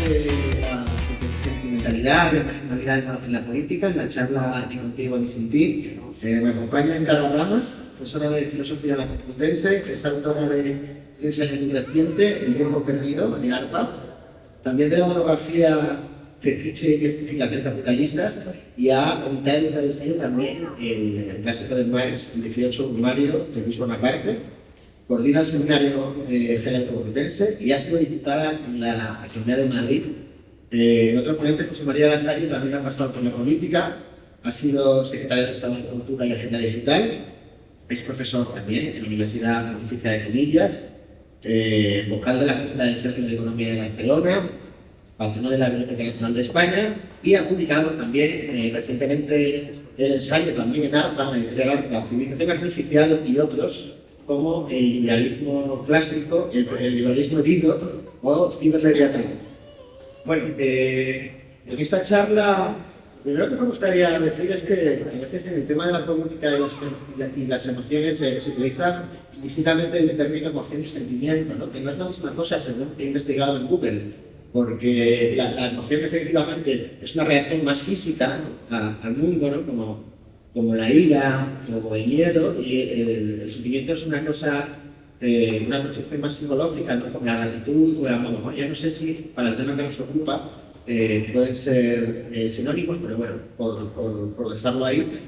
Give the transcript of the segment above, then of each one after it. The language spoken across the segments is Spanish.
de la sentimentalidad, de la personalidad en la política, en la charla Ni contigo ni sin ti. Me acompaña Encarna Ramas, profesora de Filosofía de la Complutense, es autora de Ensayo reciente, El tiempo perdido, en ARPA, también de la monografía Fetiche y Testificación Capitalistas, y ha editado y traducido también el clásico de Marx, el 18 Mario, de Luis Bonaparte. Coordina el seminario general complutense y ha sido diputada en la Asamblea de Madrid. Otro ponente, José María Lasalle, también ha pasado por la política, ha sido secretario de Estado de Cultura y Agenda Digital, es profesor también en la Universidad Pontificia de Comillas, vocal de la Junta del Centro de Economía de Barcelona, patrono de la Biblioteca Nacional de España, y ha publicado también recientemente el ensayo también en ARPA, en el ARPA, Civilización Artificial y otros, como el liberalismo clásico, el liberalismo híbrido o ciberleviatán. Bueno, en esta charla, lo primero que me gustaría decir es que a veces en el tema de la política y las emociones se utiliza distintivamente el término emoción y sentimiento, ¿no? Que no es la misma cosa según he investigado en Google, porque la emoción efectivamente es una reacción más física al mundo, ¿no? Como la ira o el miedo, y el sentimiento es una cosa, una percepción más psicológica, ¿no? Como la gratitud o el amor, ¿no? Ya no sé si para el tema que nos ocupa pueden ser sinónimos, pero bueno, por dejarlo ahí.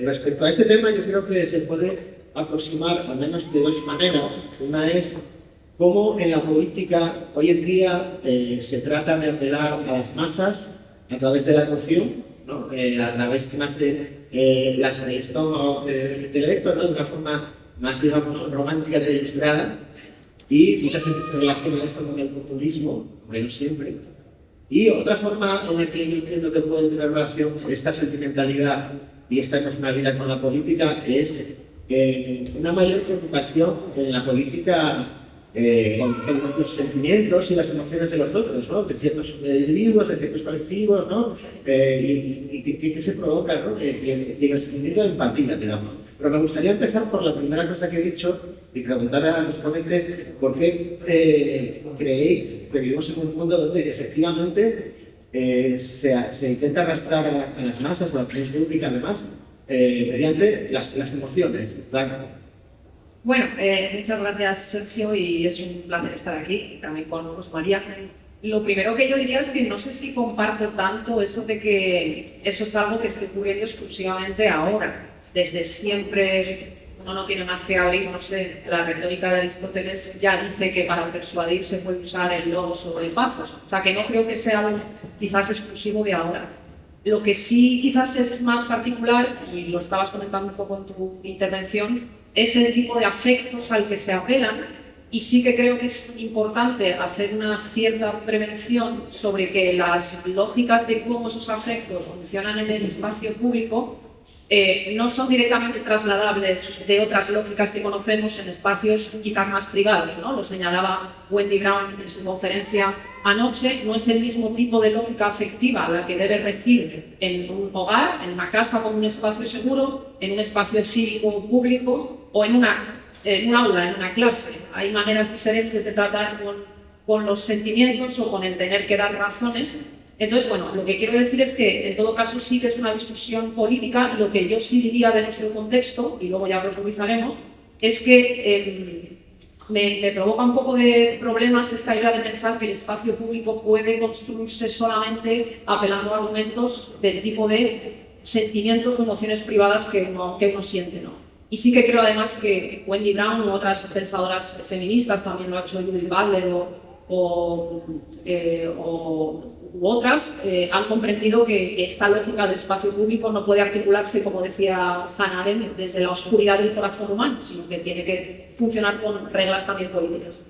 Respecto a este tema, yo creo que se puede aproximar al menos de dos maneras. Una es cómo en la política hoy en día se trata de apelar a las masas a través de la emoción, ¿no? A través más de del estómago del intelecto, ¿no? De una forma más, digamos, romántica e ilustrada, y mucha gente se relaciona esto con el populismo, aunque no siempre. Y otra forma en la que yo entiendo que puede tener relación esta sentimentalidad y esta emocionalidad con la política es una mayor preocupación en la política con los sentimientos y las emociones de los otros, ¿no? De ciertos individuos, de ciertos colectivos, ¿no? Y que se provoca, ¿no? Y el sentimiento de empatía, digamos. Pero me gustaría empezar por la primera cosa que he dicho y preguntar a los ponentes por qué creéis que vivimos en un mundo donde efectivamente se intenta arrastrar a las masas, a la opinión pública además, mediante las emociones, claro. Bueno, muchas gracias, Sergio, y es un placer estar aquí, también con José María. Lo primero que yo diría es que no sé si comparto tanto eso de que eso es algo que esté ocurriendo exclusivamente ahora. Desde siempre uno no tiene más que abrir, no sé, la retórica de Aristóteles ya dice que para persuadir se puede usar el logos o el pathos. O sea, que no creo que sea algo quizás exclusivo de ahora. Lo que sí quizás es más particular, y lo estabas comentando un poco en tu intervención, es el tipo de afectos al que se apelan, y sí que creo que es importante hacer una cierta prevención sobre que las lógicas de cómo esos afectos funcionan en el espacio público no son directamente trasladables de otras lógicas que conocemos en espacios quizás más privados, ¿no? Lo señalaba Wendy Brown en su conferencia anoche. No es el mismo tipo de lógica afectiva la que debe regir en un hogar, en una casa con un espacio seguro, en un espacio cívico público o en un aula, en una clase. Hay maneras diferentes de tratar con los sentimientos o con el tener que dar razones. Entonces, bueno, lo que quiero decir es que en todo caso sí que es una discusión política, y lo que yo sí diría de nuestro contexto, y luego ya profundizaremos, es que me provoca un poco de problemas esta idea de pensar que el espacio público puede construirse solamente apelando a argumentos del tipo de sentimientos o emociones privadas que uno siente, ¿no? Y sí que creo además que Wendy Brown u otras pensadoras feministas, también lo ha hecho Judith Butler u otras, han comprendido que esta lógica del espacio público no puede articularse, como decía Hannah Arendt, desde la oscuridad del corazón humano, sino que tiene que funcionar con reglas también políticas.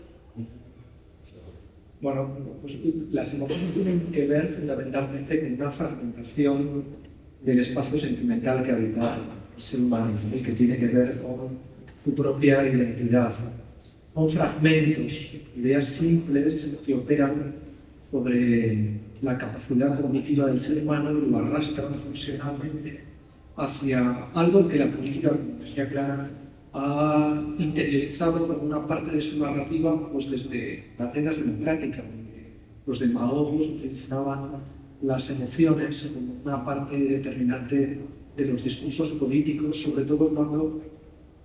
Bueno, pues las emociones tienen que ver fundamentalmente con una fragmentación del espacio sentimental que habita el ser humano y que tiene que ver con su propia identidad. Son fragmentos, ideas simples que operan sobre la capacidad cognitiva del ser humano y lo arrastran funcionalmente hacia algo que la política, como decía Clara, ha interiorizado como una parte de su narrativa, pues desde Atenas democrática, donde los demagogos utilizaban las emociones como una parte determinante de los discursos políticos, sobre todo cuando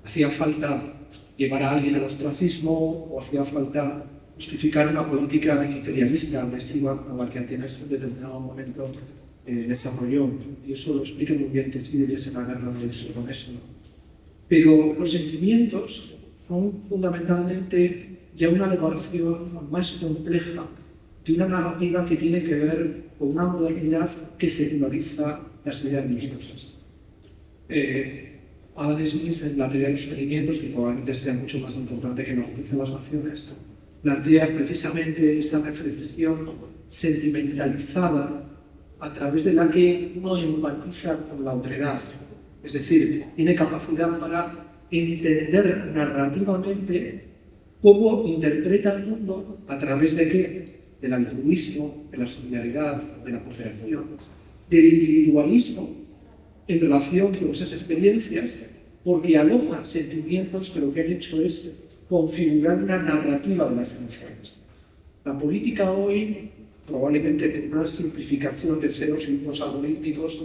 hacía falta llevar a alguien al ostracismo o hacía falta justificar una política imperialista agresiva como la que Atenas en determinado momento desarrolló. Y eso lo explica muy bien Tucídides en la guerra del Peloponeso. Pero los sentimientos son fundamentalmente ya una elaboración más compleja de una narrativa que tiene que ver con una modernidad que seculariza las ideas religiosas. Adam Smith, en la teoría de los sentimientos, que probablemente sea mucho más importante que la justicia de las naciones, plantea precisamente esa reflexión sentimentalizada a través de la que uno empatiza con la otredad. Es decir, tiene capacidad para entender narrativamente cómo interpreta el mundo a través de qué, del altruismo, de la solidaridad, de la cooperación, del individualismo en relación con esas experiencias, porque aloja sentimientos que lo que han hecho es configurar una narrativa de las emociones. La política hoy, probablemente por una simplificación de ceros y unos algorítmicos,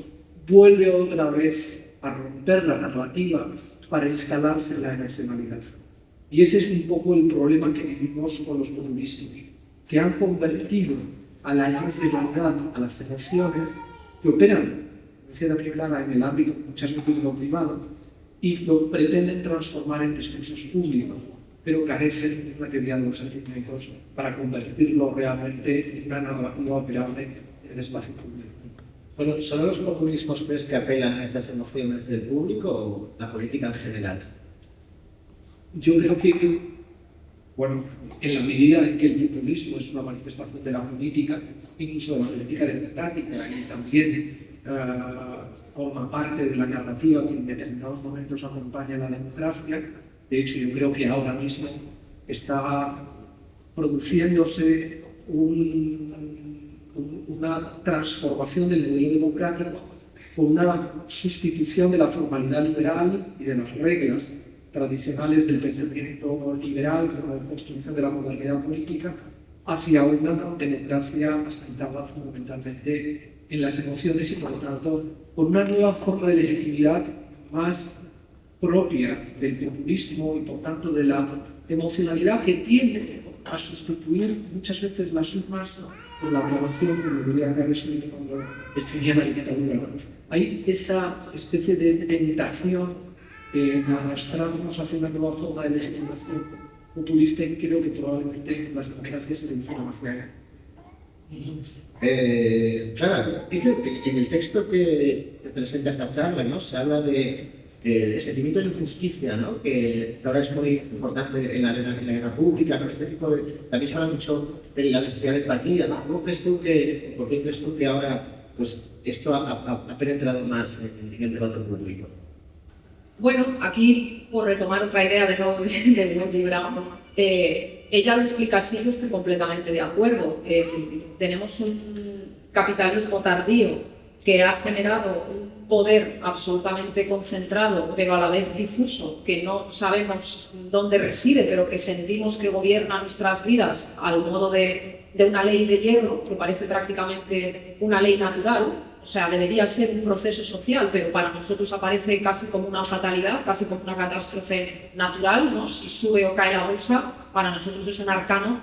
vuelve otra vez a romper la narrativa para instalarse en la emocionalidad. Y ese es un poco el problema que vivimos con los populistas, que han convertido a la emocionalidad, a las emociones, que operan de cierta manera clara en el ámbito, muchas veces de lo privado, y lo pretenden transformar en discursos públicos, pero carecen de una teoría de los sentimientos para convertirlo realmente en una narrativa operable en el espacio público. Bueno, ¿solo los populismos crees que apelan a esas emociones del público o la política en general? Yo creo que, bueno, en la medida en que el populismo es una manifestación de la política, incluso de la política democrática, y también forma parte de la narrativa que en determinados momentos acompaña la democracia. De hecho, yo creo que ahora mismo está produciéndose una transformación del modelo democrático con una sustitución de la formalidad liberal y de las reglas tradicionales del pensamiento liberal, con la construcción de la modernidad política, hacia una democracia asentada fundamentalmente en las emociones y, por lo tanto, con una nueva forma de legitimidad más propia del populismo y, por tanto, de la emocionalidad que tiende a sustituir muchas veces las urnas por la aprobación, como diría Carles Schmitt cuando definía la dictadura. Hay esa especie de tentación de arrastrarnos hacia una nueva forma de legitimación populista y creo que probablemente las democracias se mencionan hacia ella. Claro, dice que en el texto que presenta esta charla, ¿no? Se habla de sentimiento de injusticia, ¿no? Que ahora es muy importante en la guerra pública, ¿no? Este tipo de, también se habla mucho de la necesidad de empatía, ¿no? ¿Por qué crees tú que ahora pues, esto ha penetrado más en el debate público? Bueno, aquí, por retomar otra idea de nuevo de Wendy Brown, ella lo explica así, yo estoy completamente de acuerdo. Tenemos un capitalismo tardío que ha generado un poder absolutamente concentrado, pero a la vez difuso, que no sabemos dónde reside, pero que sentimos que gobierna nuestras vidas al modo de una ley de hierro, que parece prácticamente una ley natural. O sea, debería ser un proceso social, pero para nosotros aparece casi como una fatalidad, casi como una catástrofe natural, ¿no? Si sube o cae la bolsa, para nosotros es un arcano,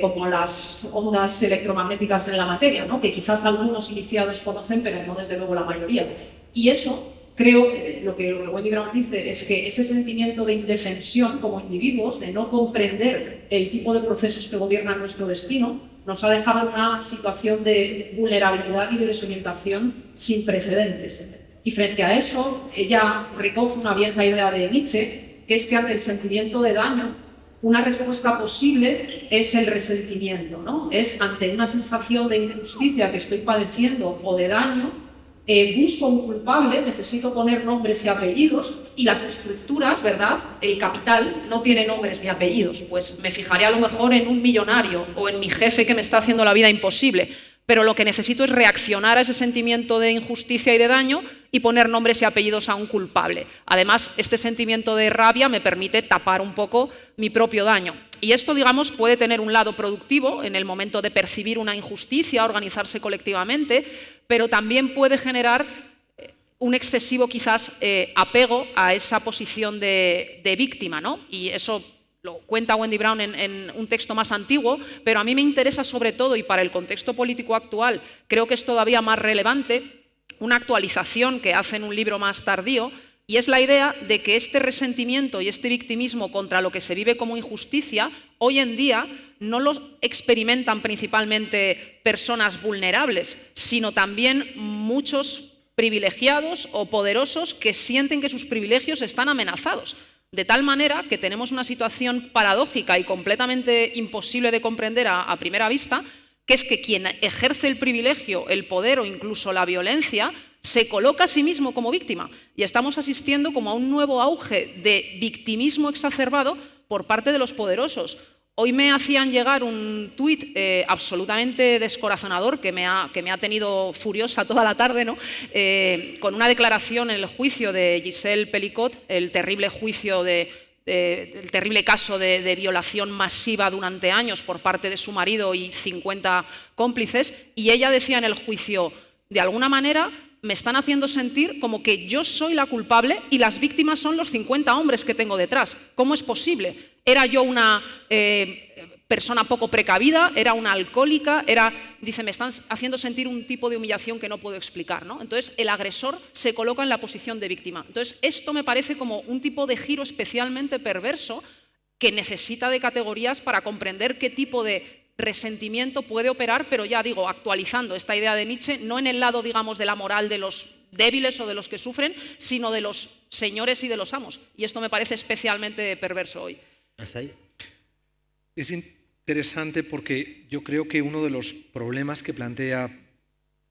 como las ondas electromagnéticas en la materia, ¿no? Que quizás algunos iniciados conocen, pero no desde luego la mayoría. Y eso, creo, lo que Wendy Brown dice es que ese sentimiento de indefensión como individuos, de no comprender el tipo de procesos que gobiernan nuestro destino, nos ha dejado en una situación de vulnerabilidad y de desorientación sin precedentes. Y frente a eso, ella recoge una vieja idea de Nietzsche, que es que ante el sentimiento de daño, una respuesta posible es el resentimiento, ¿no? Es ante una sensación de injusticia que estoy padeciendo o de daño, busco un culpable, necesito poner nombres y apellidos, y las estructuras, ¿verdad? El capital no tiene nombres ni apellidos, pues me fijaré a lo mejor en un millonario o en mi jefe que me está haciendo la vida imposible. pero lo que necesito es reaccionar a ese sentimiento de injusticia y de daño y poner nombres y apellidos a un culpable. Además, este sentimiento de rabia me permite tapar un poco mi propio daño. Y esto, digamos, puede tener un lado productivo en el momento de percibir una injusticia, organizarse colectivamente, pero también puede generar un excesivo, quizás, apego a esa posición de víctima, ¿no? Y eso lo cuenta Wendy Brown en un texto más antiguo, pero a mí me interesa sobre todo, y para el contexto político actual creo que es todavía más relevante, una actualización que hace en un libro más tardío, y es la idea de que este resentimiento y este victimismo contra lo que se vive como injusticia, hoy en día no lo experimentan principalmente personas vulnerables, sino también muchos privilegiados o poderosos que sienten que sus privilegios están amenazados. De tal manera que tenemos una situación paradójica y completamente imposible de comprender a primera vista, que es que quien ejerce el privilegio, el poder o incluso la violencia, se coloca a sí mismo como víctima. Y estamos asistiendo como a un nuevo auge de victimismo exacerbado por parte de los poderosos. Hoy me hacían llegar un tuit absolutamente descorazonador que me ha tenido furiosa toda la tarde, ¿no? Con una declaración en el juicio de Giselle Pelicot, el terrible juicio el terrible caso de violación masiva durante años por parte de su marido y 50 cómplices, y ella decía en el juicio, de alguna manera me están haciendo sentir como que yo soy la culpable y las víctimas son los 50 hombres que tengo detrás. ¿Cómo es posible? ¿Era yo una persona poco precavida? ¿Era una alcohólica? Dice, me están haciendo sentir un tipo de humillación que no puedo explicar, ¿no? Entonces, el agresor se coloca en la posición de víctima. Entonces, esto me parece como un tipo de giro especialmente perverso que necesita de categorías para comprender qué tipo de resentimiento puede operar, pero ya digo, actualizando esta idea de Nietzsche, no en el lado, digamos, de la moral de los débiles o de los que sufren, sino de los señores y de los amos. Y esto me parece especialmente perverso hoy. ¿Hasta ahí? Es interesante porque yo creo que uno de los problemas que plantea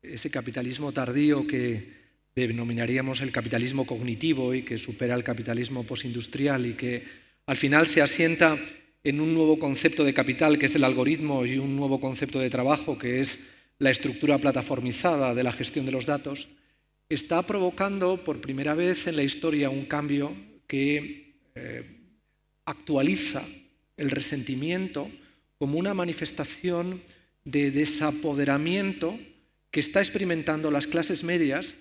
ese capitalismo tardío que denominaríamos el capitalismo cognitivo y que supera el capitalismo postindustrial y que al final se asienta en un nuevo concepto de capital que es el algoritmo y un nuevo concepto de trabajo que es la estructura plataformizada de la gestión de los datos, está provocando por primera vez en la historia un cambio que actualiza el resentimiento como una manifestación de desapoderamiento que está experimentando las clases medias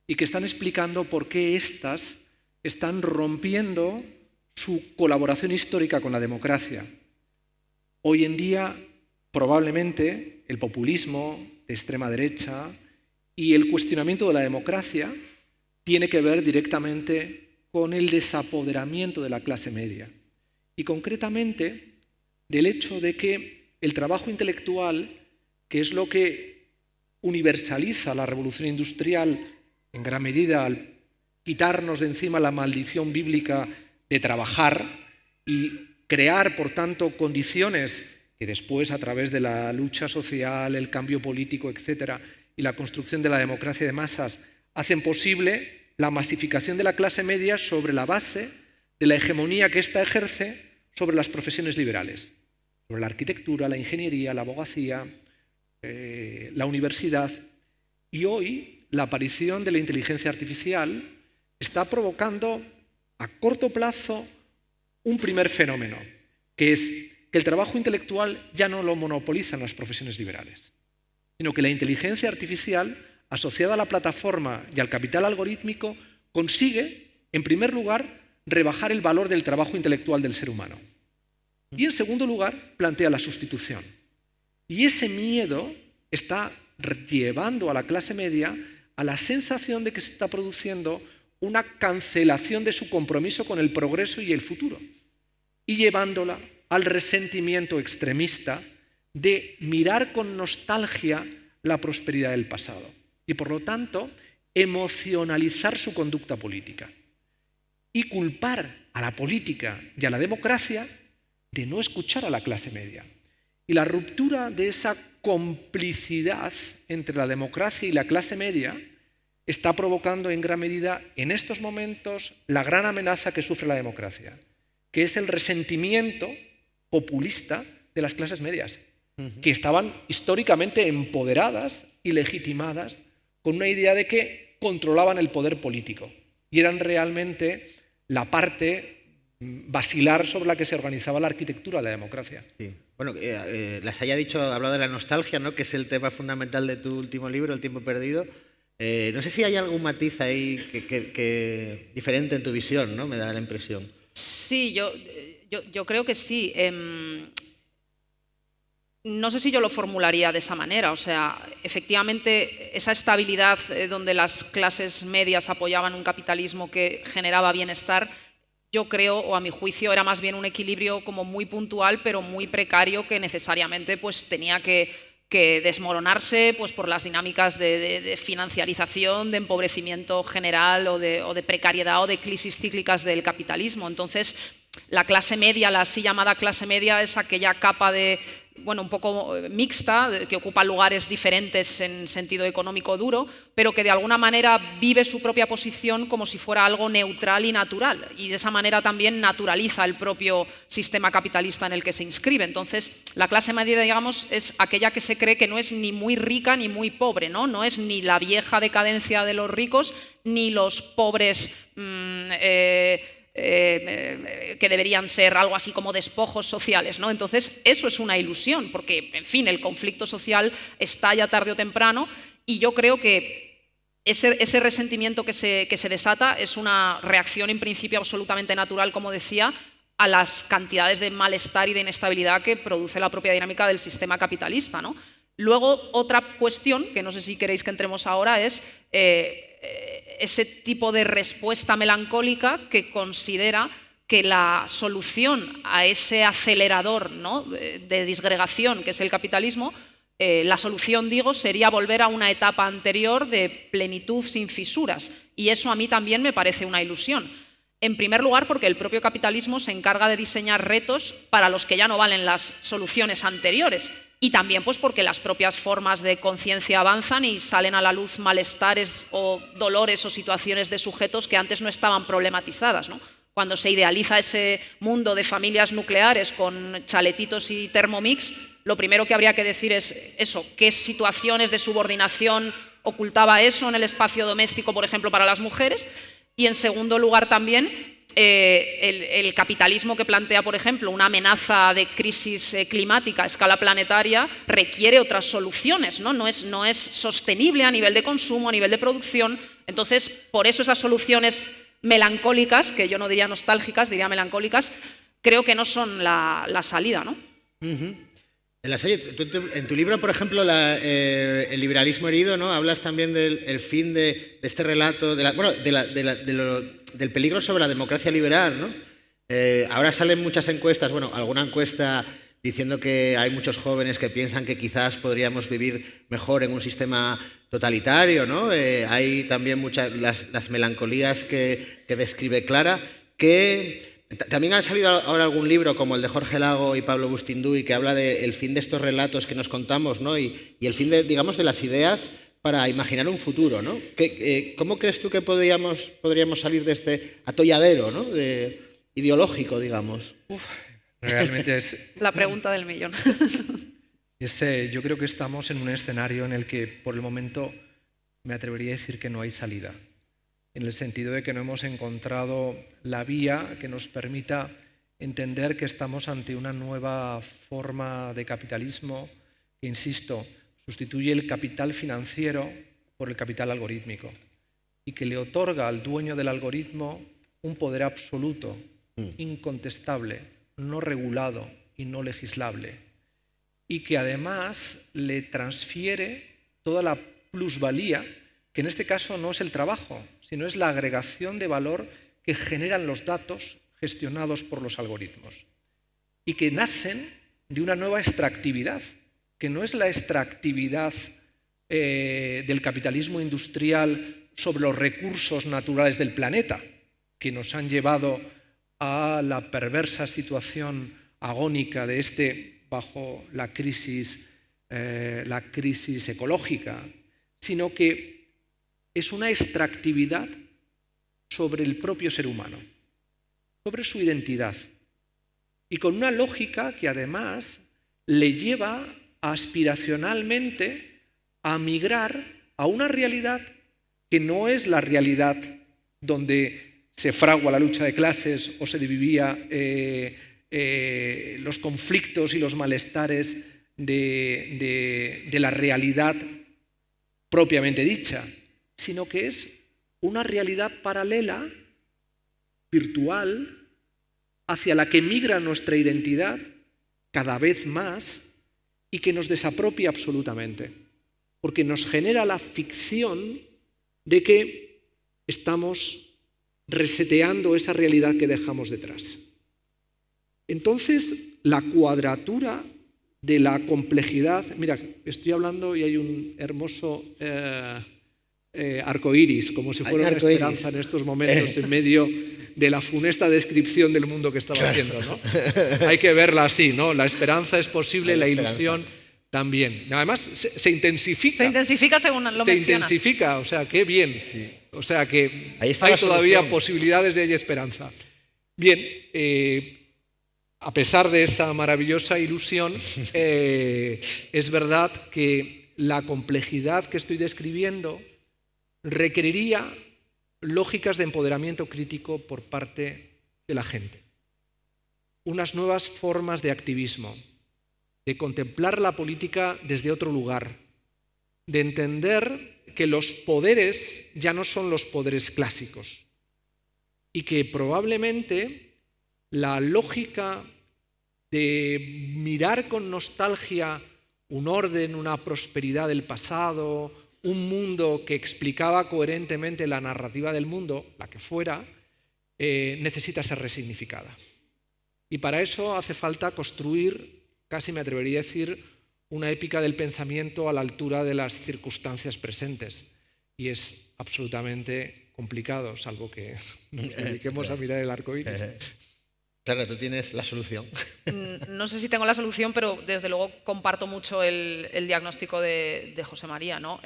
y que están explicando por qué éstas están rompiendo su colaboración histórica con la democracia. Hoy en día, probablemente, el populismo de extrema derecha y el cuestionamiento de la democracia tiene que ver directamente con el desapoderamiento de la clase media y concretamente del hecho de que el trabajo intelectual, que es lo que universaliza la revolución industrial en gran medida al quitarnos de encima la maldición bíblica de trabajar y crear, por tanto, condiciones que después, a través de la lucha social, el cambio político, etcétera, y la construcción de la democracia de masas, hacen posible la masificación de la clase media sobre la base de la hegemonía que ésta ejerce sobre las profesiones liberales, sobre la arquitectura, la ingeniería, la abogacía, la universidad. Y hoy la aparición de la inteligencia artificial está provocando a corto plazo un primer fenómeno, que es que el trabajo intelectual ya no lo monopolizan las profesiones liberales, sino que la inteligencia artificial, asociada a la plataforma y al capital algorítmico, consigue, en primer lugar, rebajar el valor del trabajo intelectual del ser humano. Y, en segundo lugar, plantea la sustitución. Y ese miedo está llevando a la clase media a la sensación de que se está produciendo una cancelación de su compromiso con el progreso y el futuro, y llevándola al resentimiento extremista de mirar con nostalgia la prosperidad del pasado y, por lo tanto, emocionalizar su conducta política y culpar a la política y a la democracia de no escuchar a la clase media. Y la ruptura de esa complicidad entre la democracia y la clase media está provocando en gran medida en estos momentos la gran amenaza que sufre la democracia, que es el resentimiento populista de las clases medias. que estaban históricamente empoderadas y legitimadas con una idea de que controlaban el poder político y eran realmente la parte basilar sobre la que se organizaba la arquitectura de la democracia. Sí. Bueno, las haya dicho, ha hablado de la nostalgia, ¿no? Que es el tema fundamental de tu último libro, El tiempo perdido. No sé si hay algún matiz ahí que diferente en tu visión, ¿no? Me da la impresión. Sí, yo creo que sí. No sé si yo lo formularía de esa manera. O sea, efectivamente, esa estabilidad donde las clases medias apoyaban un capitalismo que generaba bienestar, yo creo, o a mi juicio, era más bien un equilibrio como muy puntual, pero muy precario, que necesariamente pues, tenía que desmoronarse pues, por las dinámicas de financiarización, de empobrecimiento general o de precariedad o de crisis cíclicas del capitalismo. Entonces, la clase media, la así llamada clase media, es aquella capa un poco mixta, que ocupa lugares diferentes en sentido económico duro, pero que de alguna manera vive su propia posición como si fuera algo neutral y natural, y de esa manera también naturaliza el propio sistema capitalista en el que se inscribe. Entonces, la clase media, digamos, es aquella que se cree que no es ni muy rica ni muy pobre, ¿no? No es ni la vieja decadencia de los ricos, ni los pobres que deberían ser algo así como despojos sociales, ¿no? Entonces, eso es una ilusión, porque, en fin, el conflicto social estalla tarde o temprano, y yo creo que ese resentimiento que se desata es una reacción, en principio, absolutamente natural, como decía, a las cantidades de malestar y de inestabilidad que produce la propia dinámica del sistema capitalista, ¿no? Luego, otra cuestión, que no sé si queréis que entremos ahora, es ese tipo de respuesta melancólica que considera que la solución a ese acelerador, ¿no?, de disgregación que es el capitalismo, la solución, digo, sería volver a una etapa anterior de plenitud sin fisuras. Y eso a mí también me parece una ilusión. En primer lugar, porque el propio capitalismo se encarga de diseñar retos para los que ya no valen las soluciones anteriores. Y también pues, porque las propias formas de conciencia avanzan y salen a la luz malestares o dolores o situaciones de sujetos que antes no estaban problematizadas, ¿no? Cuando se idealiza ese mundo de familias nucleares con chaletitos y Thermomix, lo primero que habría que decir es eso, qué situaciones de subordinación ocultaba eso en el espacio doméstico, por ejemplo, para las mujeres. Y en segundo lugar también, el capitalismo que plantea, por ejemplo, una amenaza de crisis climática a escala planetaria requiere otras soluciones, ¿no? No es sostenible a nivel de consumo, a nivel de producción. Entonces, por eso esas soluciones melancólicas, que yo no diría nostálgicas, diría melancólicas, creo que no son la salida, ¿no? En tu libro, por ejemplo, El liberalismo herido, ¿no? Hablas también del fin de este relato, del peligro sobre la democracia liberal, ¿no? Ahora salen muchas encuestas, alguna encuesta diciendo que hay muchos jóvenes que piensan que quizás podríamos vivir mejor en un sistema totalitario, ¿no? Hay también muchas las melancolías que describe Clara, que también ha salido ahora algún libro como el de Jorge Lago y Pablo Bustinduy que habla del fin de estos relatos que nos contamos, ¿no? Y el fin de las ideas para imaginar un futuro, ¿no? ¿Cómo crees tú que podríamos salir de este atolladero, ¿no? Ideológico, digamos? Realmente es... La pregunta del millón. Yo creo que estamos en un escenario en el que, por el momento, me atrevería a decir que no hay salida, en el sentido de que no hemos encontrado la vía que nos permita entender que estamos ante una nueva forma de capitalismo que, insisto, sustituye el capital financiero por el capital algorítmico y que le otorga al dueño del algoritmo un poder absoluto, incontestable, no regulado y no legislable, y que además le transfiere toda la plusvalía, que en este caso no es el trabajo, sino es la agregación de valor que generan los datos gestionados por los algoritmos y que nacen de una nueva extractividad, que no es la extractividad del capitalismo industrial sobre los recursos naturales del planeta, que nos han llevado a la perversa situación agónica de bajo la crisis ecológica, sino que es una extractividad sobre el propio ser humano, sobre su identidad, y con una lógica que además le lleva aspiracionalmente a migrar a una realidad que no es la realidad donde se fragua la lucha de clases o se vivía los conflictos y los malestares de la realidad propiamente dicha, sino que es una realidad paralela, virtual, hacia la que migra nuestra identidad cada vez más y que nos desapropia absolutamente, porque nos genera la ficción de que estamos reseteando esa realidad que dejamos detrás. Entonces, la cuadratura de la complejidad... Mira, estoy hablando y hay un hermoso arcoíris, como si fuera una esperanza en estos momentos, en medio de la funesta descripción del mundo que estaba haciendo, ¿no? Hay que verla así, ¿no? La esperanza es posible, la ilusión también. Además, se intensifica. Se intensifica según lo Se mencionas. intensifica, o sea, qué bien. Sí. O sea, que Ahí está hay la todavía solución. posibilidades de hay esperanza. Bien, a pesar de esa maravillosa ilusión, es verdad que la complejidad que estoy describiendo requeriría lógicas de empoderamiento crítico por parte de la gente. Unas nuevas formas de activismo, de contemplar la política desde otro lugar, de entender que los poderes ya no son los poderes clásicos y que probablemente la lógica de mirar con nostalgia un orden, una prosperidad del pasado, un mundo que explicaba coherentemente la narrativa del mundo, la que fuera, necesita ser resignificada. Y para eso hace falta construir, casi me atrevería a decir, una épica del pensamiento a la altura de las circunstancias presentes. Y es absolutamente complicado, salvo que nos dediquemos a mirar el arco iris. Claro, tú tienes la solución. No sé si tengo la solución, pero desde luego comparto mucho el diagnóstico de José María, ¿no?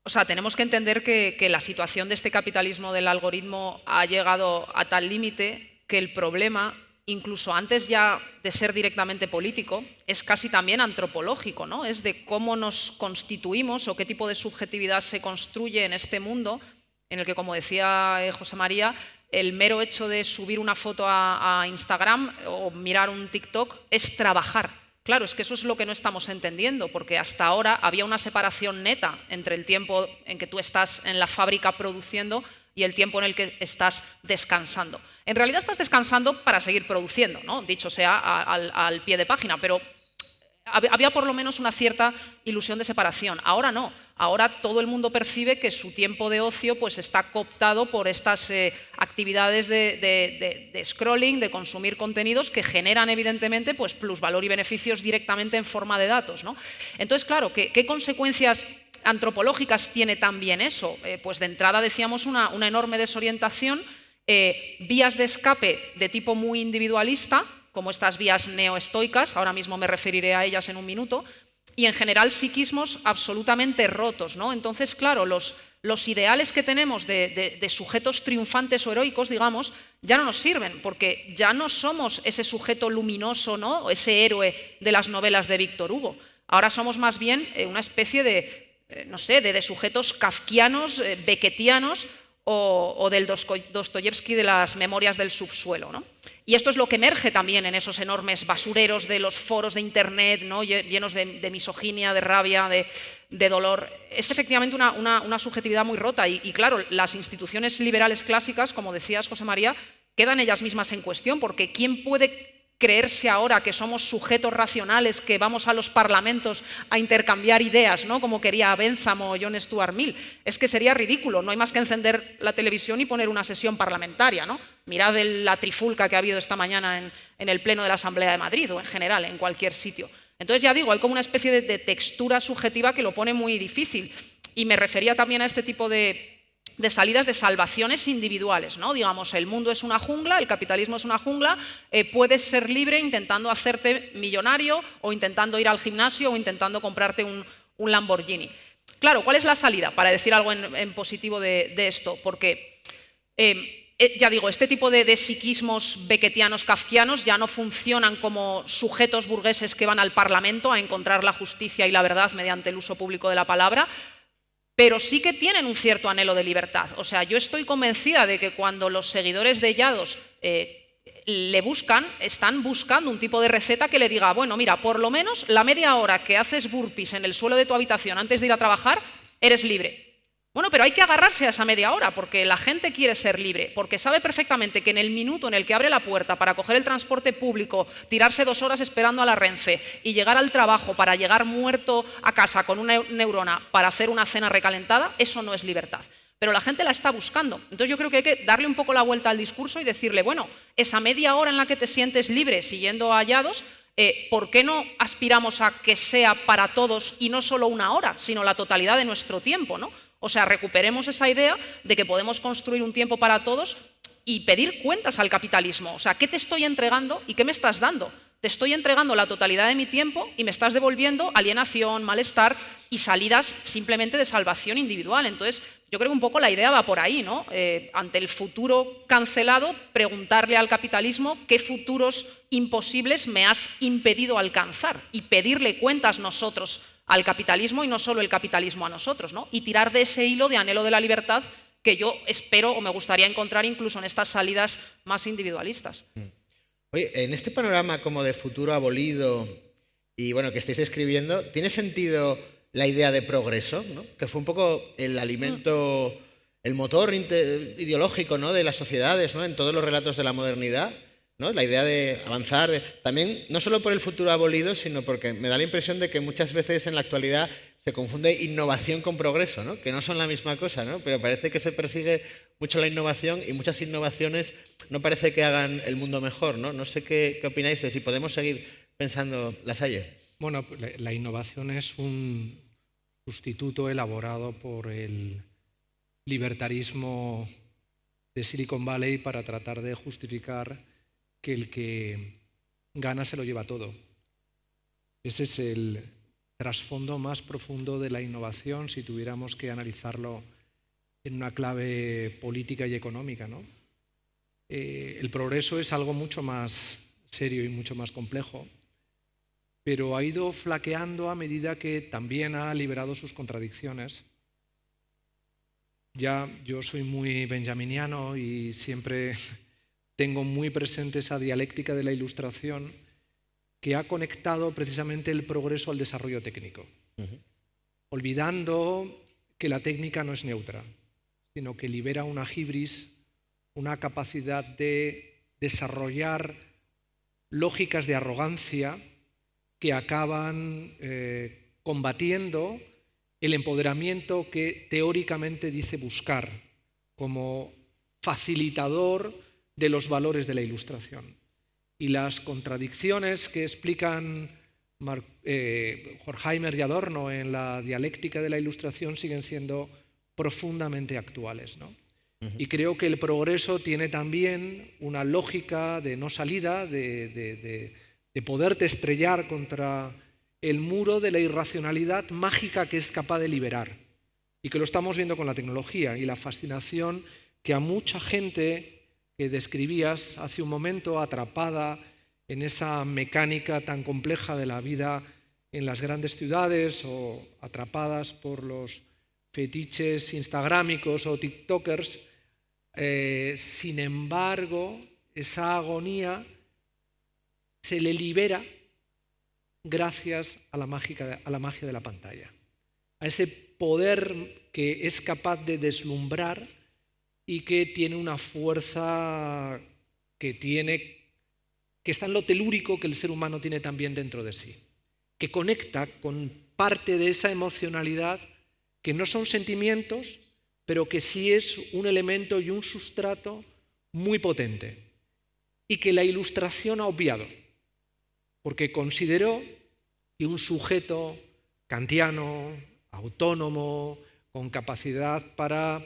O sea, tenemos que entender que la situación de este capitalismo del algoritmo ha llegado a tal límite que el problema, incluso antes ya de ser directamente político, es casi también antropológico, ¿no? Es de cómo nos constituimos o qué tipo de subjetividad se construye en este mundo en el que, como decía José María, el mero hecho de subir una foto a Instagram o mirar un TikTok es trabajar. Claro, es que eso es lo que no estamos entendiendo, porque hasta ahora había una separación neta entre el tiempo en que tú estás en la fábrica produciendo y el tiempo en el que estás descansando. En realidad estás descansando para seguir produciendo, ¿no? Dicho sea al pie de página, pero había por lo menos una cierta ilusión de separación. Ahora no, ahora todo el mundo percibe que su tiempo de ocio pues, está cooptado por estas actividades de scrolling, de consumir contenidos que generan evidentemente pues, plusvalor y beneficios directamente en forma de datos, ¿no? Entonces, claro, ¿qué consecuencias antropológicas tiene también eso? Pues de entrada decíamos una enorme desorientación, vías de escape de tipo muy individualista, como estas vías neoestoicas, ahora mismo me referiré a ellas en un minuto, y en general psiquismos absolutamente rotos, ¿no? Entonces, claro, los ideales que tenemos de sujetos triunfantes o heroicos, digamos, ya no nos sirven, porque ya no somos ese sujeto luminoso, ¿no? O ese héroe de las novelas de Víctor Hugo. Ahora somos más bien una especie de sujetos kafkianos, beckettianos, o del Dostoyevsky de las memorias del subsuelo, ¿no? Y esto es lo que emerge también en esos enormes basureros de los foros de Internet, ¿no? Llenos de misoginia, de rabia, de dolor. Es efectivamente una subjetividad muy rota y claro, las instituciones liberales clásicas, como decías, José María, quedan ellas mismas en cuestión, porque ¿quién puede creerse ahora que somos sujetos racionales, que vamos a los parlamentos a intercambiar ideas, ¿no? Como quería Benzamo o John Stuart Mill? Es que sería ridículo, no hay más que encender la televisión y poner una sesión parlamentaria, ¿no? Mirad la trifulca que ha habido esta mañana en el Pleno de la Asamblea de Madrid o en general, en cualquier sitio. Entonces ya digo, hay como una especie de textura subjetiva que lo pone muy difícil. Y me refería también a este tipo de salidas de salvaciones individuales, ¿no? Digamos, el mundo es una jungla, el capitalismo es una jungla, puedes ser libre intentando hacerte millonario o intentando ir al gimnasio o intentando comprarte un Lamborghini. Claro, ¿cuál es la salida? Para decir algo en positivo de esto, porque ya digo, este tipo de psiquismos beckettianos, kafkianos ya no funcionan como sujetos burgueses que van al Parlamento a encontrar la justicia y la verdad mediante el uso público de la palabra, pero sí que tienen un cierto anhelo de libertad. O sea, yo estoy convencida de que cuando los seguidores de Llados le buscan, están buscando un tipo de receta que le diga, bueno, mira, por lo menos la media hora que haces burpees en el suelo de tu habitación antes de ir a trabajar, eres libre. Bueno, pero hay que agarrarse a esa media hora, porque la gente quiere ser libre, porque sabe perfectamente que en el minuto en el que abre la puerta para coger el transporte público, tirarse 2 horas esperando a la Renfe y llegar al trabajo para llegar muerto a casa con una neurona para hacer una cena recalentada, eso no es libertad. Pero la gente la está buscando. Entonces yo creo que hay que darle un poco la vuelta al discurso y decirle, bueno, esa media hora en la que te sientes libre siguiendo a Llados, ¿por qué no aspiramos a que sea para todos y no solo una hora, sino la totalidad de nuestro tiempo, ¿no? O sea, recuperemos esa idea de que podemos construir un tiempo para todos y pedir cuentas al capitalismo. O sea, ¿qué te estoy entregando y qué me estás dando? Te estoy entregando la totalidad de mi tiempo y me estás devolviendo alienación, malestar y salidas simplemente de salvación individual. Entonces, yo creo que un poco la idea va por ahí, ¿no? Ante el futuro cancelado, preguntarle al capitalismo qué futuros imposibles me has impedido alcanzar y pedirle cuentas nosotros al capitalismo y no solo el capitalismo a nosotros, ¿no? Y tirar de ese hilo de anhelo de la libertad que yo espero o me gustaría encontrar incluso en estas salidas más individualistas. Oye, en este panorama como de futuro abolido y bueno, que estáis describiendo, ¿tiene sentido la idea de progreso, ¿no? Que fue un poco el alimento, el motor ideológico, ¿no? De las sociedades, ¿no? En todos los relatos de la modernidad, ¿no? La idea de avanzar, también no solo por el futuro abolido, sino porque me da la impresión de que muchas veces en la actualidad se confunde innovación con progreso, ¿no? Que no son la misma cosa, ¿no? Pero parece que se persigue mucho la innovación y muchas innovaciones no parece que hagan el mundo mejor, ¿no? No sé qué opináis de si podemos seguir pensando Lasalle. Bueno, la innovación es un sustituto elaborado por el libertarismo de Silicon Valley para tratar de justificar que el que gana se lo lleva todo. Ese es el trasfondo más profundo de la innovación si tuviéramos que analizarlo en una clave política y económica, ¿no? El progreso es algo mucho más serio y mucho más complejo, pero ha ido flaqueando a medida que también ha liberado sus contradicciones. Ya yo soy muy benjaminiano y siempre tengo muy presente esa dialéctica de la Ilustración que ha conectado precisamente el progreso al desarrollo técnico, olvidando que la técnica no es neutra, sino que libera una hibris, una capacidad de desarrollar lógicas de arrogancia que acaban combatiendo el empoderamiento que teóricamente dice buscar como facilitador de los valores de la Ilustración. Y las contradicciones que explican Horkheimer y Adorno en la dialéctica de la Ilustración siguen siendo profundamente actuales, ¿no? Y creo que el progreso tiene también una lógica de no salida, de poderte estrellar contra el muro de la irracionalidad mágica que es capaz de liberar. Y que lo estamos viendo con la tecnología y la fascinación que a mucha gente que describías hace un momento, atrapada en esa mecánica tan compleja de la vida en las grandes ciudades o atrapadas por los fetiches instagrámicos o tiktokers, sin embargo, esa agonía se le libera gracias a la magia de la pantalla, a ese poder que es capaz de deslumbrar y que tiene una fuerza que está en lo telúrico que el ser humano tiene también dentro de sí, que conecta con parte de esa emocionalidad que no son sentimientos, pero que sí es un elemento y un sustrato muy potente y que la Ilustración ha obviado, porque consideró que un sujeto kantiano, autónomo, con capacidad para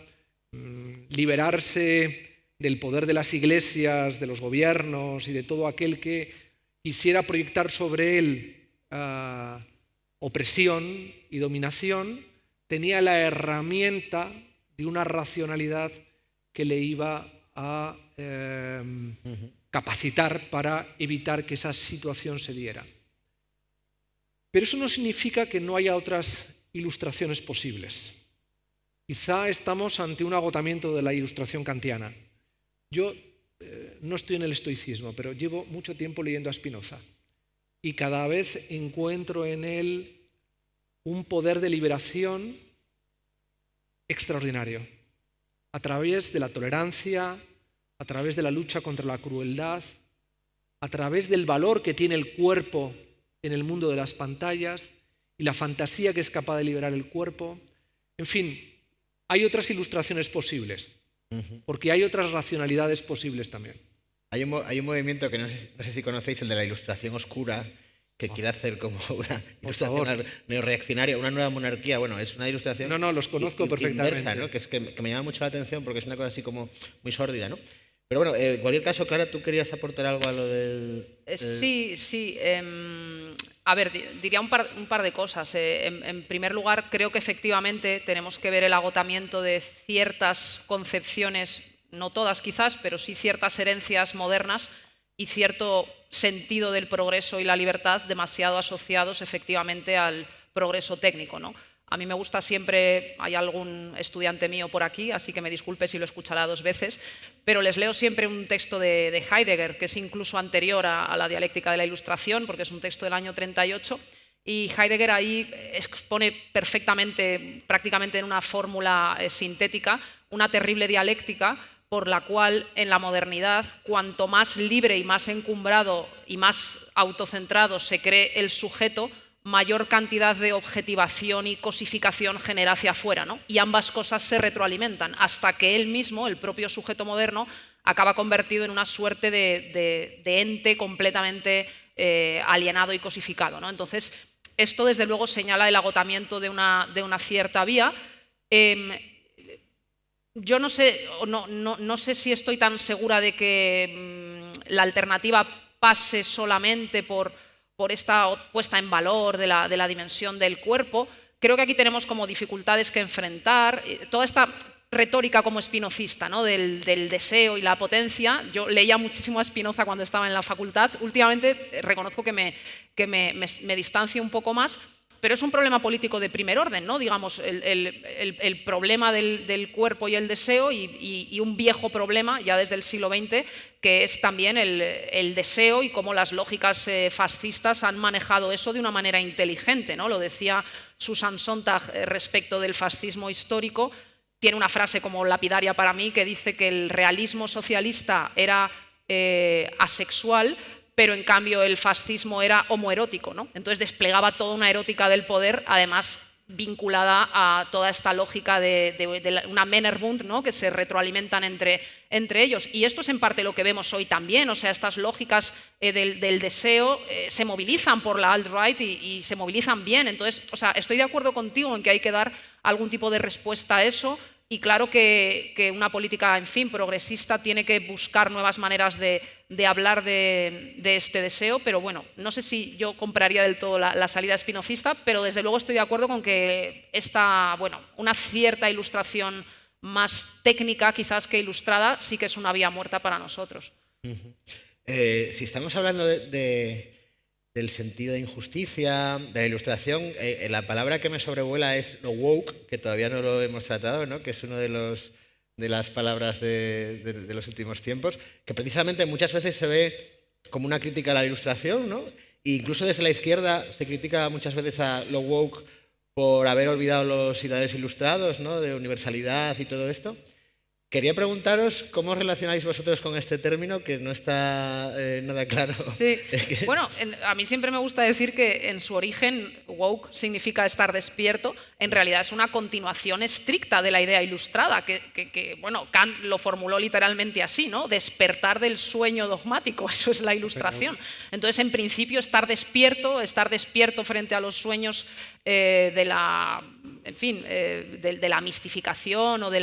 liberarse del poder de las iglesias, de los gobiernos y de todo aquel que quisiera proyectar sobre él opresión y dominación, tenía la herramienta de una racionalidad que le iba a capacitar para evitar que esa situación se diera. Pero eso no significa que no haya otras ilustraciones posibles. Quizá estamos ante un agotamiento de la ilustración kantiana. Yo no estoy en el estoicismo, pero llevo mucho tiempo leyendo a Spinoza y cada vez encuentro en él un poder de liberación extraordinario, a través de la tolerancia, a través de la lucha contra la crueldad, a través del valor que tiene el cuerpo en el mundo de las pantallas y la fantasía que es capaz de liberar el cuerpo. En fin, hay otras ilustraciones posibles, porque hay otras racionalidades posibles también. Hay un movimiento que no sé si conocéis, el de la ilustración oscura, que quiere hacer como una ilustración neorreaccionaria, una nueva monarquía. Bueno, es una ilustración... No, los conozco perfectamente. Inversa, ¿no? Que me llama mucho la atención porque es una cosa así como muy sórdida, ¿no? Pero bueno, en cualquier caso, Clara, ¿tú querías aportar algo a lo del...? Sí. A ver, diría un par de cosas. En primer lugar, creo que efectivamente tenemos que ver el agotamiento de ciertas concepciones, no todas quizás, pero sí ciertas herencias modernas y cierto sentido del progreso y la libertad demasiado asociados efectivamente al progreso técnico, ¿no? A mí me gusta siempre, hay algún estudiante mío por aquí, así que me disculpe si lo escuchará 2 veces, pero les leo siempre un texto de Heidegger, que es incluso anterior a la dialéctica de la Ilustración, porque es un texto del año 38, y Heidegger ahí expone perfectamente, prácticamente en una fórmula sintética, una terrible dialéctica por la cual en la modernidad, cuanto más libre y más encumbrado y más autocentrado se cree el sujeto, mayor cantidad de objetivación y cosificación genera hacia afuera, ¿no? Y ambas cosas se retroalimentan hasta que él mismo, el propio sujeto moderno, acaba convertido en una suerte de ente completamente alienado y cosificado, ¿no? Entonces, esto desde luego señala el agotamiento de una cierta vía. Yo no sé si estoy tan segura de que la alternativa pase solamente por esta puesta en valor de la dimensión del cuerpo. Creo que aquí tenemos como dificultades que enfrentar. Toda esta retórica como spinozista, ¿no? del deseo y la potencia. Yo leía muchísimo a Spinoza cuando estaba en la facultad. Últimamente reconozco que me distancio un poco más, pero es un problema político de primer orden, ¿no? Digamos, el problema del cuerpo y el deseo y un viejo problema ya desde el siglo XX, que es también el deseo y cómo las lógicas fascistas han manejado eso de una manera inteligente, ¿no? Lo decía Susan Sontag respecto del fascismo histórico. Tiene una frase como lapidaria para mí que dice que el realismo socialista era asexual, pero en cambio el fascismo era homoerótico, ¿no? Entonces desplegaba toda una erótica del poder, además vinculada a toda esta lógica de una Männerbund, ¿no? Que se retroalimentan entre ellos. Y esto es en parte lo que vemos hoy también, o sea, estas lógicas del deseo se movilizan por la alt-right y se movilizan bien. Entonces, o sea, estoy de acuerdo contigo en que hay que dar algún tipo de respuesta a eso. Y claro que una política, en fin, progresista tiene que buscar nuevas maneras de hablar de este deseo, pero bueno, no sé si yo compraría del todo la salida espinocista, pero desde luego estoy de acuerdo con que una cierta ilustración más técnica quizás que ilustrada sí que es una vía muerta para nosotros. Si estamos hablando del sentido de injusticia, de la ilustración, la palabra que me sobrevuela es lo woke, que todavía no lo hemos tratado, ¿no? Que es uno de las palabras de los últimos tiempos, que precisamente muchas veces se ve como una crítica a la ilustración, ¿no? E incluso desde la izquierda se critica muchas veces a lo woke por haber olvidado los ideales ilustrados, ¿no? De universalidad y todo esto. Quería preguntaros cómo os relacionáis vosotros con este término, que no está nada claro. Sí. Bueno, a mí siempre me gusta decir que en su origen woke significa estar despierto. En realidad es una continuación estricta de la idea ilustrada, que bueno, Kant lo formuló literalmente así, ¿no? Despertar del sueño dogmático, eso es la ilustración. Entonces, en principio, estar despierto frente a los sueños de la mistificación o de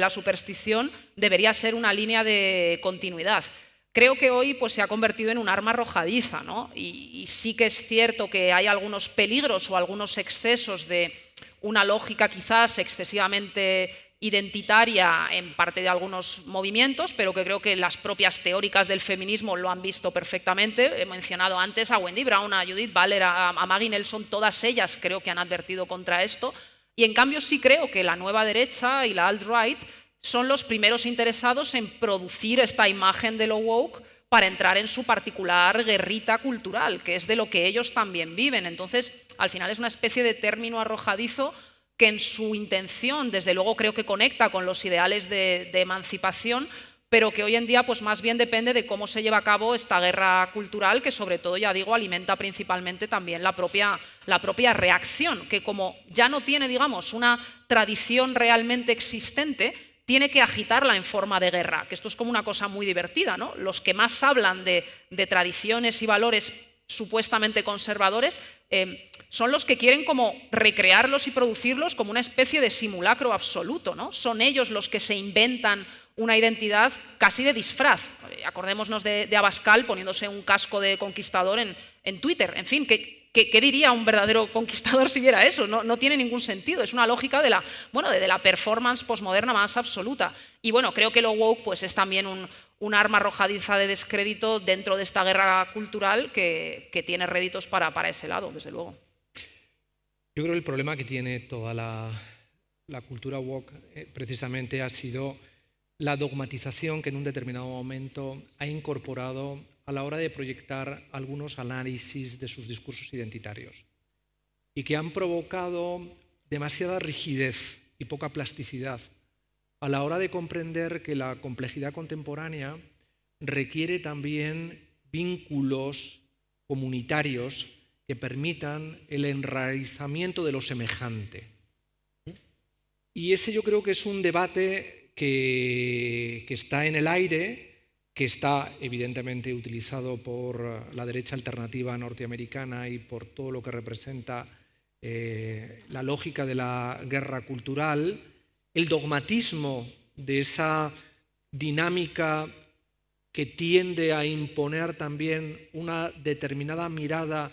la superstición debería ser una línea de continuidad. Creo que hoy pues, se ha convertido en un arma arrojadiza, ¿no? Y sí que es cierto que hay algunos peligros o algunos excesos de una lógica quizás excesivamente identitaria en parte de algunos movimientos, pero que creo que las propias teóricas del feminismo lo han visto perfectamente. He mencionado antes a Wendy Brown, a Judith Butler, a Maggie Nelson, todas ellas creo que han advertido contra esto. Y en cambio sí creo que la nueva derecha y la alt-right son los primeros interesados en producir esta imagen de lo woke para entrar en su particular guerrita cultural, que es de lo que ellos también viven. Entonces, al final es una especie de término arrojadizo que en su intención, desde luego, creo que conecta con los ideales de emancipación, pero que hoy en día pues más bien depende de cómo se lleva a cabo esta guerra cultural, que sobre todo, ya digo, alimenta principalmente también la propia reacción, que como ya no tiene, digamos, una tradición realmente existente, tiene que agitarla en forma de guerra, que esto es como una cosa muy divertida, ¿no? Los que más hablan de tradiciones y valores supuestamente conservadores, son los que quieren como recrearlos y producirlos como una especie de simulacro absoluto, ¿no? Son ellos los que se inventan una identidad casi de disfraz. Acordémonos de Abascal poniéndose un casco de conquistador en Twitter. En fin, ¿qué diría un verdadero conquistador si viera eso? No tiene ningún sentido. Es una lógica de la performance posmoderna más absoluta. Y bueno, creo que lo woke pues, es también un arma arrojadiza de descrédito dentro de esta guerra cultural que tiene réditos para ese lado, desde luego. Yo creo que el problema que tiene toda la cultura woke precisamente ha sido la dogmatización que en un determinado momento ha incorporado a la hora de proyectar algunos análisis de sus discursos identitarios y que han provocado demasiada rigidez y poca plasticidad a la hora de comprender que la complejidad contemporánea requiere también vínculos comunitarios que permitan el enraizamiento de lo semejante. Y ese yo creo que es un debate que está en el aire, que está evidentemente utilizado por la derecha alternativa norteamericana y por todo lo que representa la lógica de la guerra cultural, el dogmatismo de esa dinámica que tiende a imponer también una determinada mirada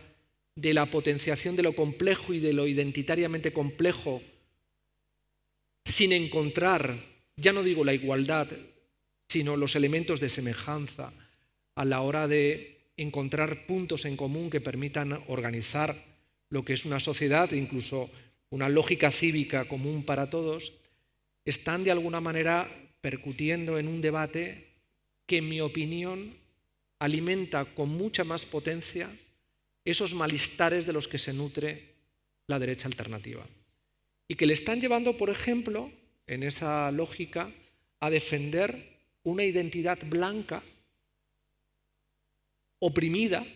de la potenciación de lo complejo y de lo identitariamente complejo, sin encontrar, ya no digo la igualdad, sino los elementos de semejanza a la hora de encontrar puntos en común que permitan organizar lo que es una sociedad, incluso una lógica cívica común para todos, están de alguna manera percutiendo en un debate que, en mi opinión, alimenta con mucha más potencia esos malestares de los que se nutre la derecha alternativa. Y que le están llevando, por ejemplo, en esa lógica, a defender una identidad blanca, oprimida,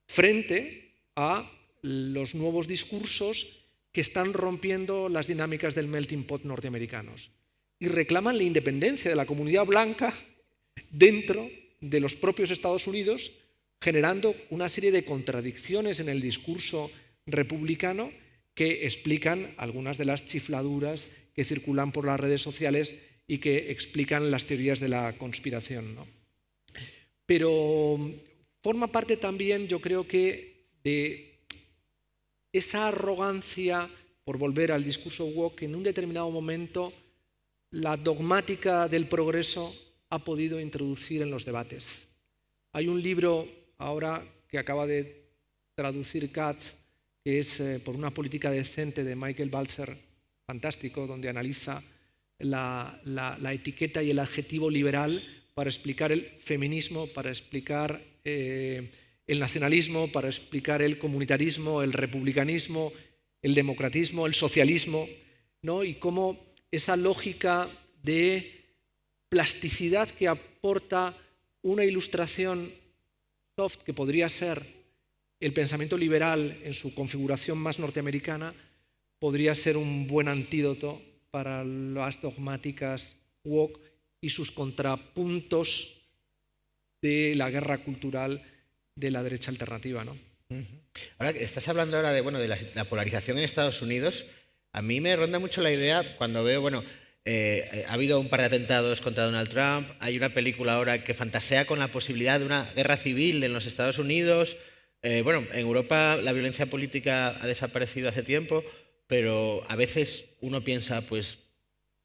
frente a los nuevos discursos que están rompiendo las dinámicas del melting pot norteamericanos. Y reclaman la independencia de la comunidad blanca dentro de los propios Estados Unidos, generando una serie de contradicciones en el discurso republicano que explican algunas de las chifladuras que circulan por las redes sociales y que explican las teorías de la conspiración, ¿no? Pero forma parte también, yo creo que, de esa arrogancia, por volver al discurso woke, que en un determinado momento la dogmática del progreso ha podido introducir en los debates. Hay un libro ahora que acaba de traducir Katz, que es Por una política decente, de Michael Balzer, fantástico, donde analiza la etiqueta y el adjetivo liberal para explicar el feminismo, para explicar el nacionalismo, para explicar el comunitarismo, el republicanismo, el democratismo, el socialismo, ¿no? Y cómo esa lógica de plasticidad que aporta una ilustración soft, que podría ser el pensamiento liberal en su configuración más norteamericana, podría ser un buen antídoto para las dogmáticas woke y sus contrapuntos de la guerra cultural de la derecha alternativa, ¿no? Ahora que estás hablando ahora de la polarización en Estados Unidos, a mí me ronda mucho la idea cuando veo, ha habido un par de atentados contra Donald Trump, hay una película ahora que fantasea con la posibilidad de una guerra civil en los Estados Unidos. En Europa la violencia política ha desaparecido hace tiempo, pero a veces uno piensa, pues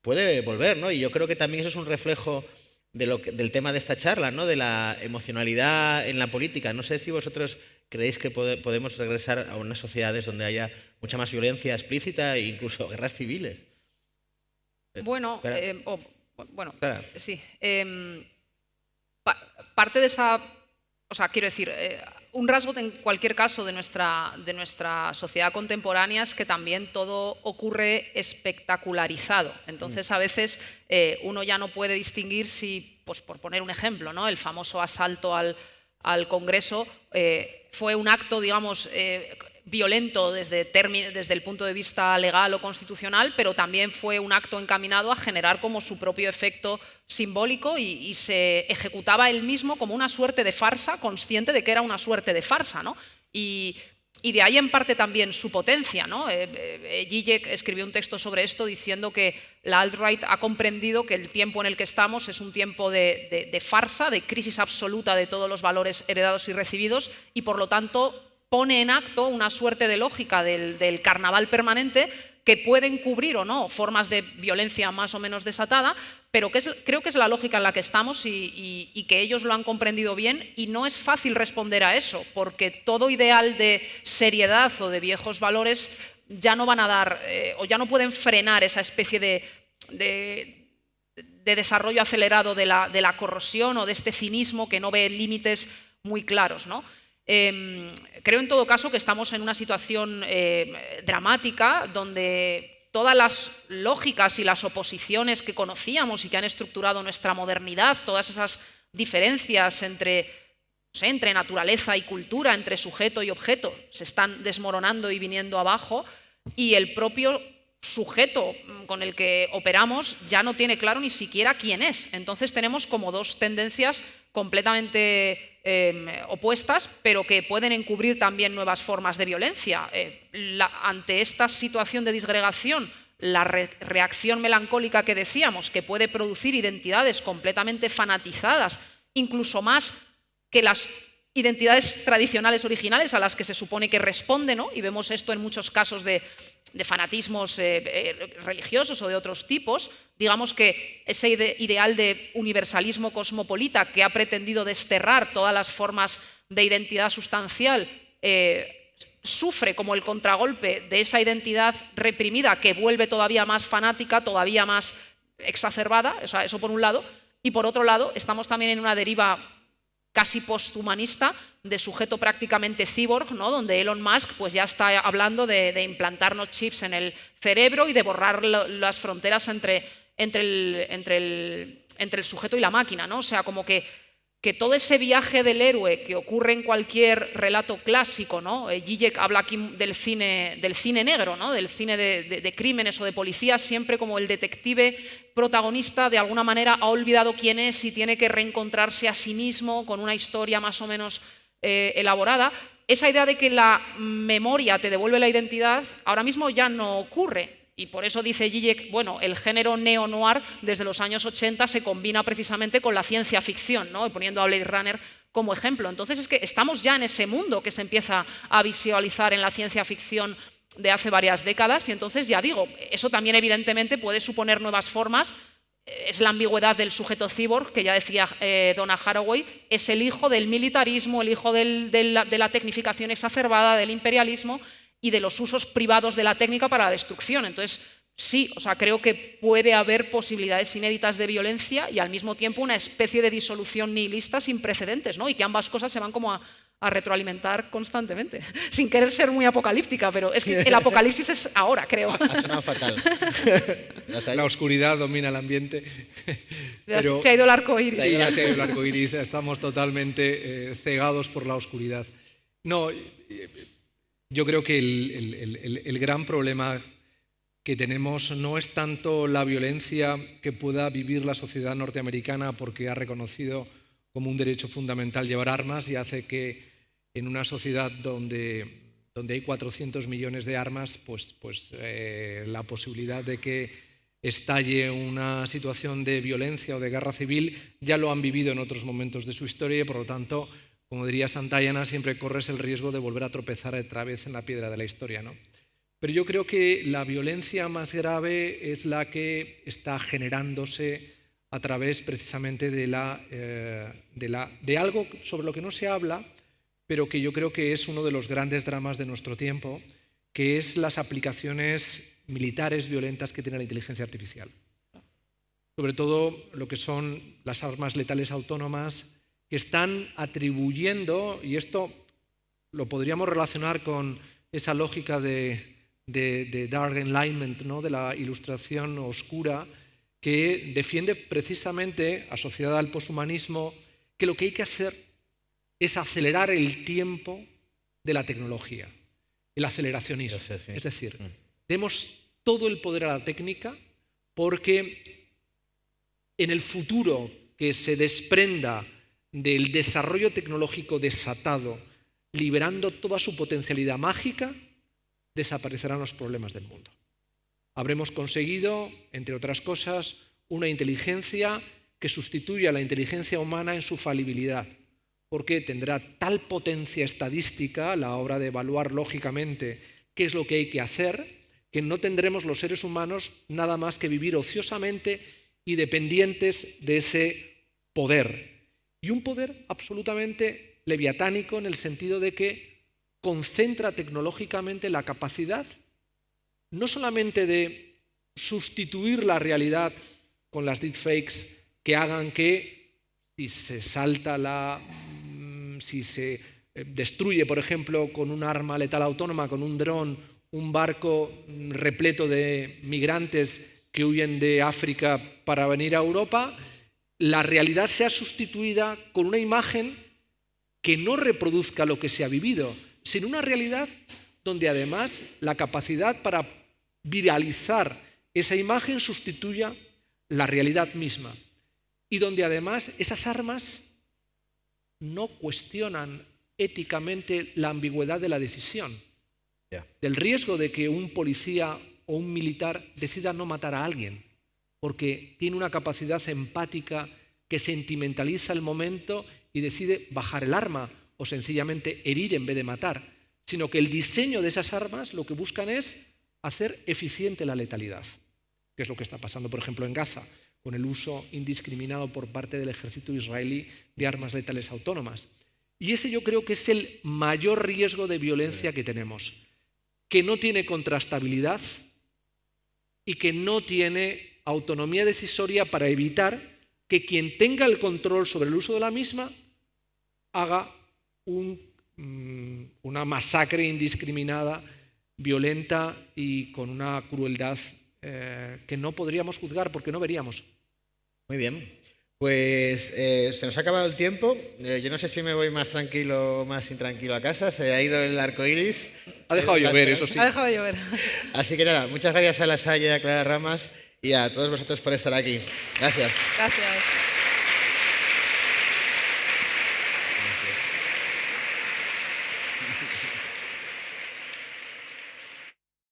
puede volver, ¿no? Y yo creo que también eso es un reflejo del tema de esta charla, ¿no? De la emocionalidad en la política. No sé si vosotros creéis que podemos regresar a unas sociedades donde haya mucha más violencia explícita e incluso guerras civiles. Bueno, Claro. sí. Parte de esa, o sea, quiero decir, un rasgo en cualquier caso de nuestra sociedad contemporánea es que también todo ocurre espectacularizado. Entonces, a veces uno ya no puede distinguir si, pues por poner un ejemplo, ¿no? El famoso asalto al Congreso fue un acto, digamos, violento desde el punto de vista legal o constitucional, pero también fue un acto encaminado a generar como su propio efecto simbólico y se ejecutaba él mismo como una suerte de farsa, consciente de que era una suerte de farsa, ¿no? Y de ahí en parte también su potencia, ¿no? Zizek escribió un texto sobre esto diciendo que la alt-right ha comprendido que el tiempo en el que estamos es un tiempo de farsa, de crisis absoluta de todos los valores heredados y recibidos, y por lo tanto pone en acto una suerte de lógica del carnaval permanente que pueden cubrir o no formas de violencia más o menos desatada, pero creo que es la lógica en la que estamos y que ellos lo han comprendido bien, y no es fácil responder a eso, porque todo ideal de seriedad o de viejos valores ya no van a dar, o ya no pueden frenar esa especie de desarrollo acelerado de la corrosión o de este cinismo que no ve límites muy claros, ¿no? Creo en todo caso que estamos en una situación dramática donde todas las lógicas y las oposiciones que conocíamos y que han estructurado nuestra modernidad, todas esas diferencias entre naturaleza y cultura, entre sujeto y objeto, se están desmoronando y viniendo abajo, y el propio sujeto con el que operamos ya no tiene claro ni siquiera quién es. Entonces tenemos como dos tendencias completamente opuestas, pero que pueden encubrir también nuevas formas de violencia. Ante esta situación de disgregación, la reacción melancólica que decíamos, que puede producir identidades completamente fanatizadas, incluso más que las identidades tradicionales originales a las que se supone que responde, ¿no? Y vemos esto en muchos casos de fanatismos religiosos o de otros tipos. Digamos que ese ideal de universalismo cosmopolita que ha pretendido desterrar todas las formas de identidad sustancial sufre como el contragolpe de esa identidad reprimida que vuelve todavía más fanática, todavía más exacerbada, o sea, eso por un lado, y por otro lado estamos también en una deriva casi posthumanista de sujeto prácticamente cyborg, ¿no? Donde Elon Musk pues, ya está hablando de implantarnos chips en el cerebro y de borrar las fronteras entre el sujeto y la máquina, ¿no? O sea, como que todo ese viaje del héroe que ocurre en cualquier relato clásico, ¿no? Zizek habla aquí del cine negro, ¿no? Del cine de crímenes o de policías, siempre como el detective protagonista de alguna manera ha olvidado quién es y tiene que reencontrarse a sí mismo con una historia más o menos elaborada. Esa idea de que la memoria te devuelve la identidad ahora mismo ya no ocurre. Y por eso dice Zizek, bueno, el género neo-noir desde los años 80 se combina precisamente con la ciencia ficción, ¿no? Y poniendo a Blade Runner como ejemplo. Entonces es que estamos ya en ese mundo que se empieza a visualizar en la ciencia ficción de hace varias décadas, y entonces ya digo, eso también evidentemente puede suponer nuevas formas. Es la ambigüedad del sujeto cyborg, que ya decía Donna Haraway, es el hijo del militarismo, el hijo de la tecnificación exacerbada, del imperialismo y de los usos privados de la técnica para la destrucción. Entonces, sí, o sea, creo que puede haber posibilidades inéditas de violencia y al mismo tiempo una especie de disolución nihilista sin precedentes, ¿no? Y que ambas cosas se van como a retroalimentar constantemente, sin querer ser muy apocalíptica, pero es que el apocalipsis es ahora, creo. Ha sonado fatal. La oscuridad domina el ambiente. Pero se ha ido el arco iris. Sí, ya se ha ido el arco iris, estamos totalmente cegados por la oscuridad. No, yo creo que el gran problema que tenemos no es tanto la violencia que pueda vivir la sociedad norteamericana porque ha reconocido como un derecho fundamental llevar armas y hace que en una sociedad donde hay 400 millones de armas, pues la posibilidad de que estalle una situación de violencia o de guerra civil ya lo han vivido en otros momentos de su historia y por lo tanto, como diría Santayana, siempre corres el riesgo de volver a tropezar otra vez en la piedra de la historia, ¿no? pero yo creo que la violencia más grave es la que está generándose a través precisamente de algo sobre lo que no se habla, pero que yo creo que es uno de los grandes dramas de nuestro tiempo, que es las aplicaciones militares violentas que tiene la inteligencia artificial. Sobre todo lo que son las armas letales autónomas, que están atribuyendo, y esto lo podríamos relacionar con esa lógica de Dark Enlightenment, ¿no?, de la ilustración oscura, que defiende precisamente, asociada al poshumanismo, que lo que hay que hacer es acelerar el tiempo de la tecnología, el aceleracionismo. Sí. Es decir, demos todo el poder a la técnica, porque en el futuro que se desprenda del desarrollo tecnológico desatado, liberando toda su potencialidad mágica, desaparecerán los problemas del mundo. Habremos conseguido, entre otras cosas, una inteligencia que sustituya a la inteligencia humana en su falibilidad, porque tendrá tal potencia estadística a la hora de evaluar lógicamente qué es lo que hay que hacer, que no tendremos los seres humanos nada más que vivir ociosamente y dependientes de ese poder. Y un poder absolutamente leviatánico en el sentido de que concentra tecnológicamente la capacidad no solamente de sustituir la realidad con las deepfakes que hagan que si se destruye, por ejemplo, con un arma letal autónoma, con un dron, un barco repleto de migrantes que huyen de África para venir a Europa, la realidad sea sustituida con una imagen que no reproduzca lo que se ha vivido, sino una realidad donde además la capacidad para viralizar esa imagen sustituya la realidad misma y donde además esas armas no cuestionan éticamente la ambigüedad de la decisión, del riesgo de que un policía o un militar decida no matar a alguien, porque tiene una capacidad empática que sentimentaliza el momento y decide bajar el arma o sencillamente herir en vez de matar, sino que el diseño de esas armas lo que buscan es hacer eficiente la letalidad, que es lo que está pasando, por ejemplo, en Gaza, con el uso indiscriminado por parte del ejército israelí de armas letales autónomas. Y ese yo creo que es el mayor riesgo de violencia que tenemos, que no tiene contrastabilidad y que no tiene autonomía decisoria para evitar que quien tenga el control sobre el uso de la misma haga una masacre indiscriminada, violenta y con una crueldad que no podríamos juzgar porque no veríamos. Muy bien. Pues se nos ha acabado el tiempo. Yo no sé si me voy más tranquilo o más intranquilo a casa. Se ha ido el arco iris. Ha dejado llover, eso sí. Ha dejado llover. Así que nada, muchas gracias a La Salle, a Clara Ramas y a todos vosotros por estar aquí. Gracias. Gracias.